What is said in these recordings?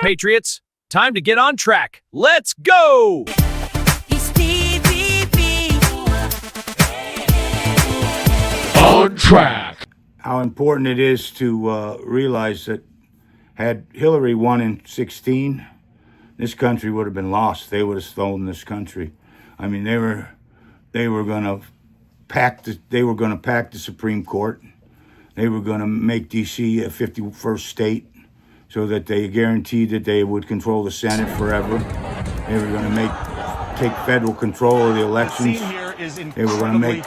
Patriots. Time to get on track. Let's go! On track. How important it is to realize that had Hillary won in 16, this country would have been lost. They would have stolen this country. I mean, they were going to pack the Supreme Court. They were going to make D.C. a 51st state, so that they guaranteed that they would control the Senate forever. They were going to take federal control of the elections. They were going to make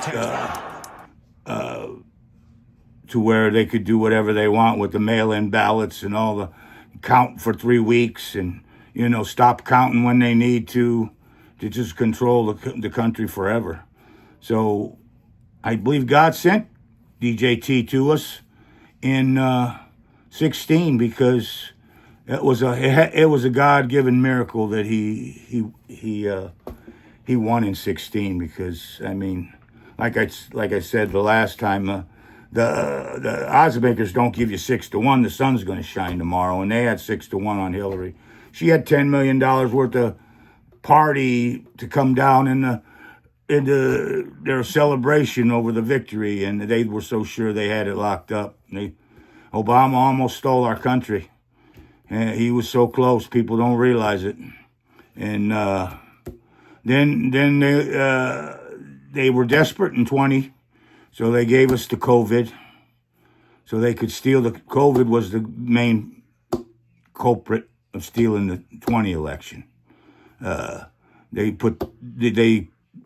to where they could do whatever they want with the mail-in ballots and all the count for 3 weeks and, stop counting when they need to just control the country forever. So I believe God sent DJT to us in 16 because it was a God-given miracle that he won in 16 because, I mean, like I said the last time, the odds makers don't give you 6-1. The sun's going to shine tomorrow, and they had 6-1 on Hillary. She had $10 million worth of party to come down into their celebration over the victory, and they were so sure they had it locked up. Obama almost stole our country. And he was so close, people don't realize it. And then they were desperate in 20. So they gave us the COVID, so they could steal the COVID was the main culprit of stealing the 20 election. They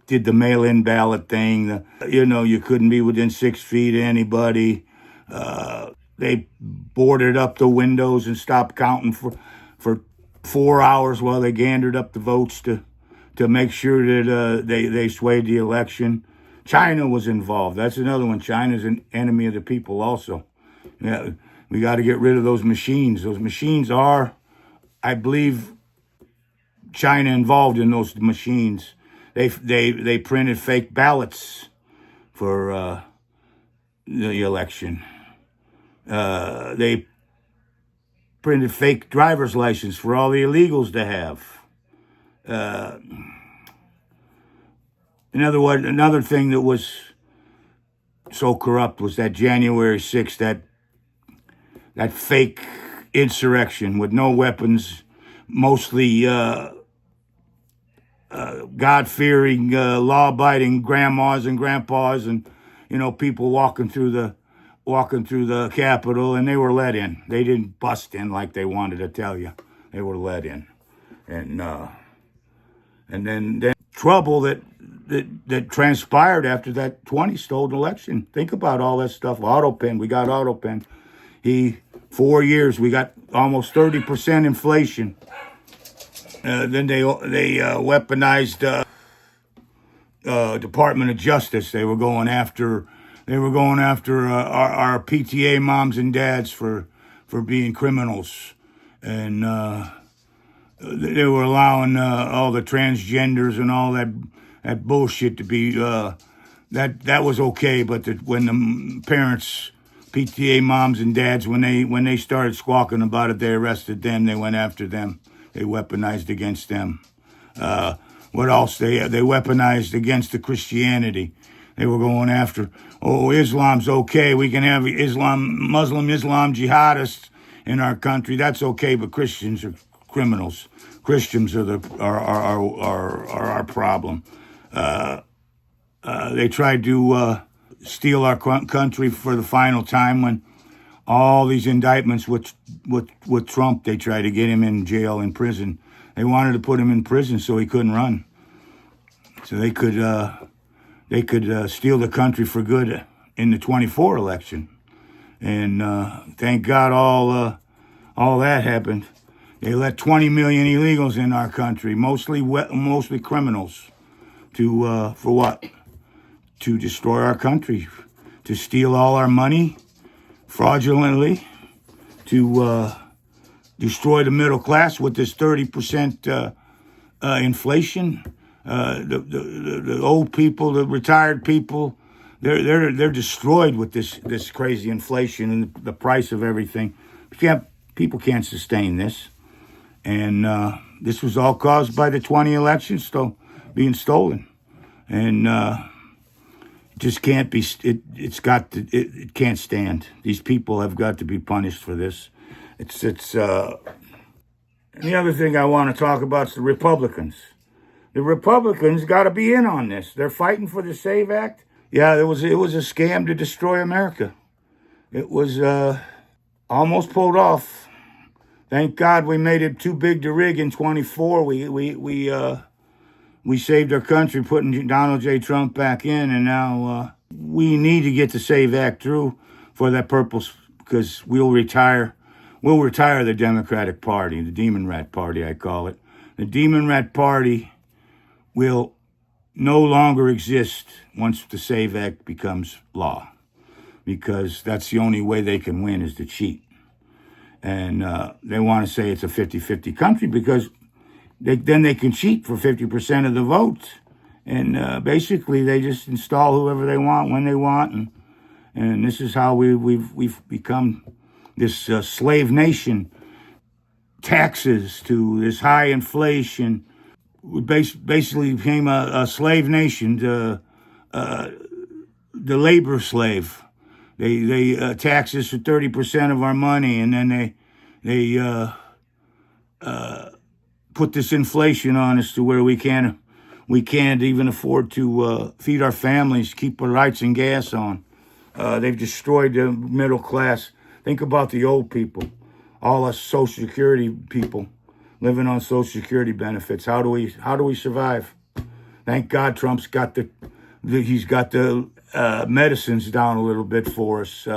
did the mail-in ballot thing. You couldn't be within 6 feet of anybody. They boarded up the windows and stopped counting for 4 hours while they gathered up the votes to make sure that they swayed the election. China was involved. That's another one. China's an enemy of the people also. Yeah, we got to get rid of those machines. Those machines are, I believe, China involved in those machines. They printed fake ballots for the election. They printed fake driver's license for all the illegals to have. Another thing that was so corrupt was that January 6th, that fake insurrection with no weapons, mostly God-fearing, law-abiding grandmas and grandpas, and people walking through the Capitol, and they were let in. They didn't bust in like they wanted to tell you. They were let in, and then trouble that transpired after that 20 stolen election. Think about all that stuff. Autopen, we got Autopen. 4 years, we got almost 30% inflation. Then they weaponized Department of Justice. They were going after our PTA moms and dads for being criminals, and they were allowing all the transgenders and all that bullshit to be that was okay, but when the parents, PTA moms and dads, when they started squawking about it, they arrested them. They went after them. They weaponized against them. What else? They weaponized against the Christianity. They were going after, Islam's okay. We can have Muslim Islam jihadists in our country. That's okay, but Christians are criminals. Christians are our problem. They tried to steal our country for the final time when all these indictments with Trump, they tried to get him in jail, in prison. They wanted to put him in prison so he couldn't run, so they could steal the country for good in the 24 election. And thank God all that happened. They let 20 million illegals in our country, mostly criminals, for what? To destroy our country, to steal all our money fraudulently, to destroy the middle class with this 30% inflation. The old people, the retired people, they're destroyed with this crazy inflation and the price of everything. People can't sustain this. And this was all caused by the 20 elections still being stolen. And just can't be, it can't stand. These people have got to be punished for this. And the other thing I want to talk about is the Republicans. The Republicans got to be in on this. They're fighting for the SAVE Act. Yeah, it was a scam to destroy America. It was almost pulled off. Thank God we made it too big to rig in 24. We saved our country putting Donald J. Trump back in, and now we need to get the SAVE Act through for that purpose, because we'll retire the Democratic Party, the Demon Rat Party, I call it. The Demon Rat Party will no longer exist once the SAVE Act becomes law, because that's the only way they can win is to cheat. And they want to say it's a 50-50 country because then they can cheat for 50% of the votes. And basically they just install whoever they want when they want. And this is how we've become this slave nation. Taxes to this high inflation. We basically became a slave nation, the labor slave. They tax us for 30% of our money, and then they put this inflation on us to where we can't even afford to feed our families, keep our lights and gas on. They've destroyed the middle class. Think about the old people, all us Social Security people living on Social Security benefits. How do we survive? Thank God Trump's got the medicines down a little bit for us.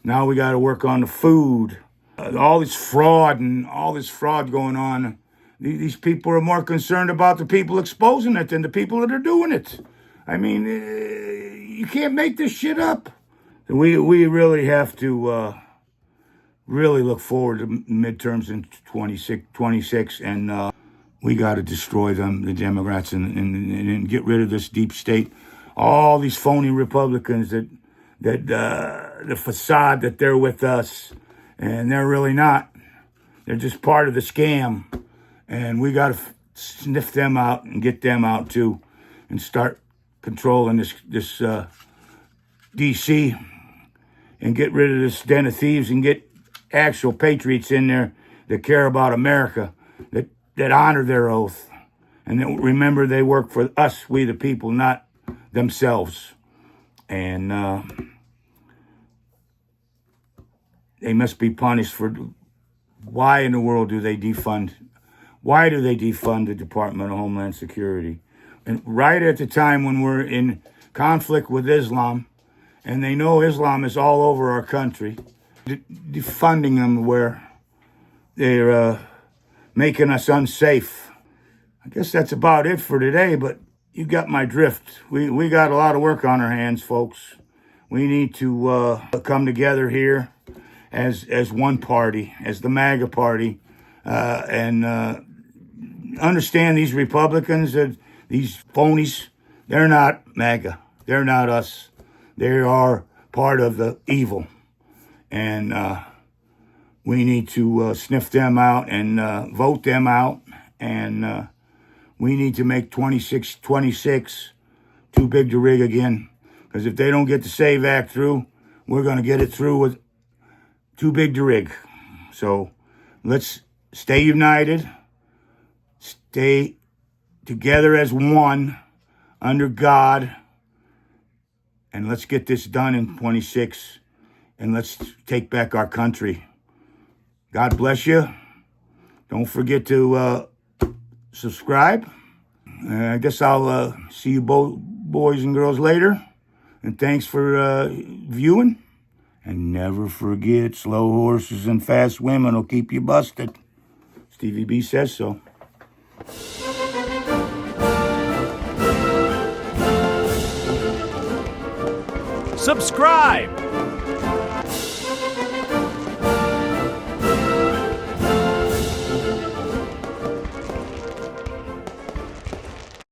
Now we got to work on the food. All this fraud going on. These people are more concerned about the people exposing it than the people that are doing it. I mean, you can't make this shit up. We really have to really look forward to midterms in 26, and we got to destroy them, the Democrats, and get rid of this deep state. All these phony Republicans that the facade that they're with us, and they're really not. They're just part of the scam, and we got to sniff them out and get them out too, and start controlling this D.C. and get rid of this den of thieves and get actual patriots in there that care about America, that honor their oath, and that remember they work for us, we the people, not themselves. And they must be punished for. Why in the world do they defund? Why do they defund the Department of Homeland Security? And right at the time when we're in conflict with Islam, and they know Islam is all over our country, defunding them where they're making us unsafe. I guess that's about it for today, but you got my drift. We got a lot of work on our hands, folks. We need to come together here as one party, as the MAGA party, and understand these Republicans, these phonies, they're not MAGA. They're not us. They are part of the evil. And we need to sniff them out and vote them out. And we need to make 26 too big to rig again. Because if they don't get the SAVE Act through, we're going to get it through with too big to rig. So let's stay united, stay together as one under God, and let's get this done in 26, and let's take back our country. God bless you. Don't forget to subscribe. I guess I'll see you boys and girls later. And thanks for viewing. And never forget, slow horses and fast women will keep you busted. Stevie B says so. Subscribe!